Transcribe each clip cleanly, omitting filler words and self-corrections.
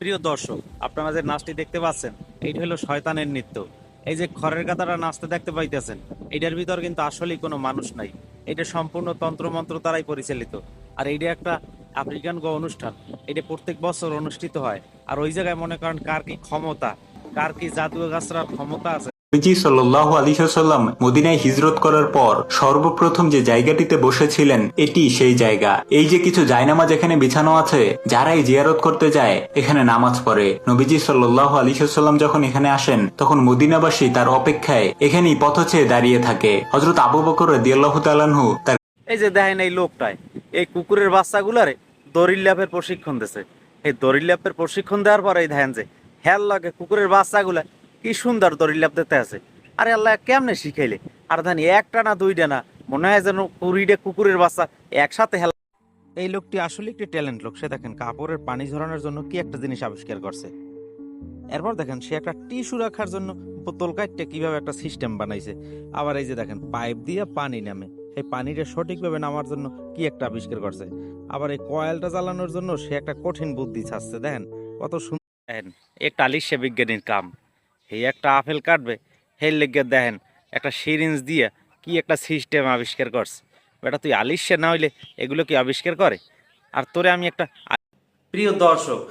প্রিয় দর্শক, আপনারা যে নাচটি দেখতে পাচ্ছেন এইটা হলো শয়তানের নৃত্য। এই যে খড়ের গাদাটা নাচতে দেখতে পাইতেছেন, এটার ভিতর কিন্তু আসলেই কোনো মানুষ নাই। এটা সম্পূর্ণ তন্ত্রমন্ত্র দ্বারাই পরিচালিত। আর এইটা একটা আফ্রিকান অনুষ্ঠান। এটা প্রত্যেক বছর অনুষ্ঠিত হয়। আর ওই জায়গায় মনে করেন কার কি ক্ষমতা, কার কি জাদু গাছরার ক্ষমতা আছে। নবীজি সাল্লাল্লাহু আলাইহি ওয়াসাল্লাম মদিনায় হিজরত করার পর সর্বপ্রথম যে জায়গাটিতে বসেছিলেন এটি সেই জায়গা। এই যে কিছু জায়নামাজ এখানে বিছানো আছে, যারাই জিয়ারত করতে যায় এখানে নামাজ পড়ে। নবীজি সাল্লাল্লাহু আলাইহি ওয়াসাল্লাম যখন এখানে আসেন তখন মদিনাবাসী তার অপেক্ষায় এখানেই পথচেয়ে দাঁড়িয়ে থাকে। হযরত আবু বকর রাদিয়াল্লাহু তাআলা আনহু তার এই যে দেখেন এই লোকটায় এই কুকুরের বাচ্চাগুলারে দরিল্লাভের প্রশিক্ষণ দিছে। এই দরিল্লাভের প্রশিক্ষণ দেওয়ার পরে এই দেখেন যে হেল লাগে কুকুরের বাচ্চাগুলা কি সুন্দর দরিল্লাভ দিতে আছে। আরে আল্লাহ কেমনে শিখাইলে? আর ধানি একটা না দুইটা না, মনে হয় যেন 20টা কুকুরের বাচ্চা একসাথে হেল। এই লোকটি আসলে একটি ট্যালেন্ট লোক। সে দেখেন কাপড়ের পানি ঝরানোর জন্য কি একটা জিনিস আবিষ্কার করছে। এরপর দেখেন সে একটা টিস্যু রাখার জন্য বোতল কাটতে কিভাবে একটা সিস্টেম বানাইছে। আবার এই যে দেখেন পাইপ দিয়ে পানি নামে, এই পানিটা সঠিকভাবে নামার জন্য কি একটা আবিষ্কার করছে। আবার এই কয়েলটা জ্বালানোর জন্য সে একটা কঠিন বুদ্ধি ছাড়ছে। দেখেন কত সুন্দর। দেখেন একটা আলিশা বিজ্ঞানীর কাম। এই একটা আপেল কাটবে, সেই লেগে দেখেন একটা সিরিঞ্জ দিয়ে কি একটা সিস্টেম আবিষ্কার করছে। বেটা তুই আলিশা না হইলে এগুলো কি আবিষ্কার করে? আর তোরে আমি একটা প্রিয় দর্শক,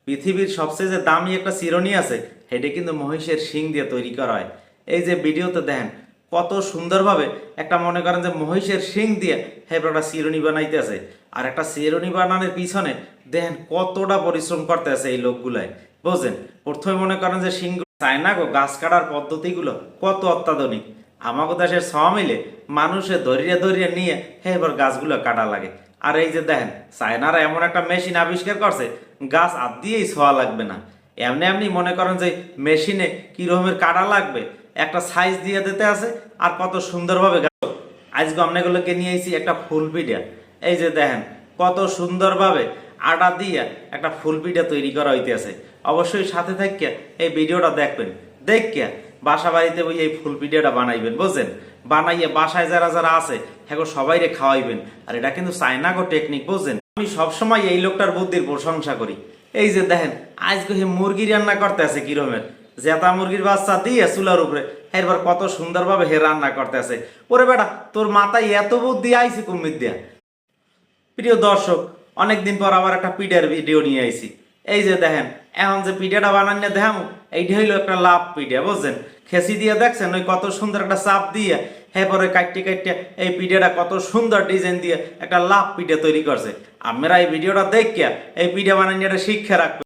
পৃথিবীর সবচেয়ে যে দামি একটা চিরুনি আছে সেটা কিন্তু মহিষের শিং দিয়ে তৈরি করা হয়। এই যে ভিডিওতে দেখেন কত সুন্দরভাবে একটা মনে করেন যে মহিষের শিং দিয়ে একটা চিরুনি বানাইতেছে। আর একটা চিরুনি বানানোর পিছনে দেখেন কতটা পরিশ্রম করতে আছে এই লোকগুলাই। বুঝছেন? প্রথমে মনে করেন যে শিং চায়না গো গাছ কাটার পদ্ধতিগুলো কত অত্যাধুনিক। আমাকে দেশের সব মিলে মানুষে ধরিয়ে ধরিয়ে নিয়ে এবার গাছগুলো কাটা লাগে। আর এই যে দেখেন চায়নারা এমন একটা মেশিন আবিষ্কার করছে, গাছ আর দিয়েই ছোঁয়া লাগবে না। এমনি এমনি মনে করেন যে মেশিনে কি রকমের কাটা লাগবে একটা সাইজ দিয়ে দিতে আছে। আর কত সুন্দরভাবে আজকে আপনাগুলোকে নিয়ে এসেছি একটা ফুল পিঠা। এই যে দেখেন কত সুন্দরভাবে আটা দিয়ে একটা ফুল পিঠা তৈরি করা হইতেছে। অবশ্যই সাথে থাকিয়া এই ভিডিওটা দেখবেন, দেখিয়া বাসা বাড়িতে ওই এই ফুল পিঠাটা বানাইবেন। বুঝছেন? বানাইয়া বাসায় যারা যারা আছে হ্যাঁ সবাইরে খাওয়াইবেন। আর এটা কিন্তু চায়নাগো টেকনিক। বুঝছেন? আমি সবসময় এই লোকটার বুদ্ধির প্রশংসা করি। এই যে দেখেন আজকে হে মুরগি রান্না করতে আছে কিরমের জেতা মুরগির বাচ্চা দিয়ে চুলার উপরে এরপর কত সুন্দরভাবে হে রান্না করতে আছে। ওরে বেটা তোর মাথায় এত বুদ্ধি আইছে কুমির দিয়া। প্রিয় দর্শক, অনেকদিন পর আবার একটা পিঠার ভিডিও নিয়ে আইছি। এই যে দেখেন এখন যে পিঠাটা বানানো দেখাম এইটা হইলো একটা লাভ পিঠা। বুঝছেন? খেসি দিয়ে দেখছেন ওই কত সুন্দর একটা চাপ দিয়ে পরে কাটতে কাটতে এই পিঠাটা কত সুন্দর ডিজাইন দিয়ে একটা লাভ পিঠা তৈরি করছে। আপনারা এই ভিডিওটা দেখিয়া এই পিঠা বানানোটা শিক্ষা রাখবেন।